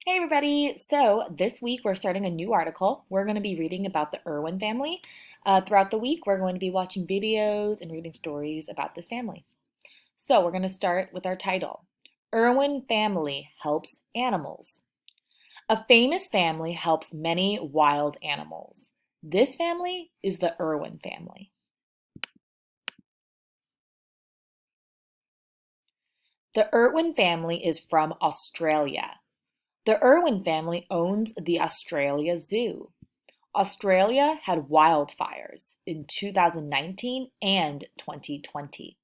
Hey everybody! So this week we're starting a new article. We're going to be reading about the Irwin family. Throughout the week we're going to be watching videos and reading stories about this family. So we're going to start with our title. Irwin family helps animals. A famous family helps many wild animals. This family is the Irwin family. The Irwin family is from Australia. The Irwin family owns the Australia Zoo. Australia had wildfires in 2019 and 2020.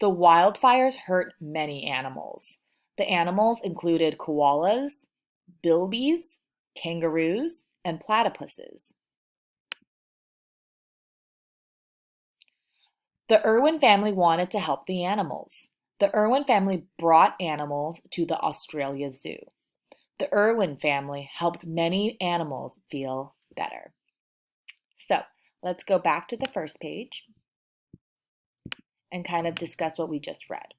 The wildfires hurt many animals. The animals included koalas, bilbies, kangaroos, and platypuses. The Irwin family wanted to help the animals. The Irwin family brought animals to the Australia Zoo. The Irwin family helped many animals feel better. So let's go back to the first page and kind of discuss what we just read.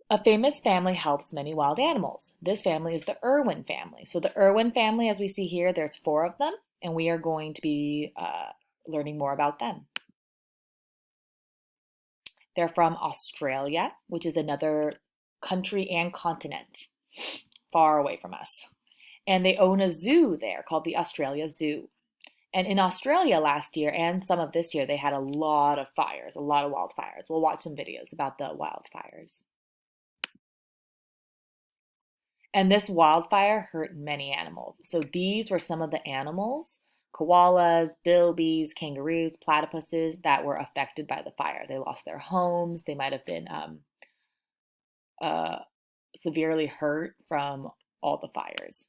A famous family helps many wild animals. This family is the Irwin family. So the Irwin family, as we see here, there's 4 of them, and we are going to be learning more about them. They're from Australia, which is another country and continent far away from us. And they own a zoo there called the Australia Zoo. And in Australia last year and some of this year, they had a lot of fires, a lot of wildfires. We'll watch some videos about the wildfires. And this wildfire hurt many animals. So these were some of the animals, koalas, bilbies, kangaroos, platypuses that were affected by the fire. They lost their homes. They might have been severely hurt from all the fires.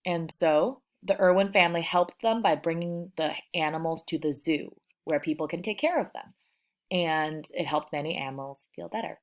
And so the Irwin family helped them by bringing the animals to the zoo where people can take care of them. And it helped many animals feel better.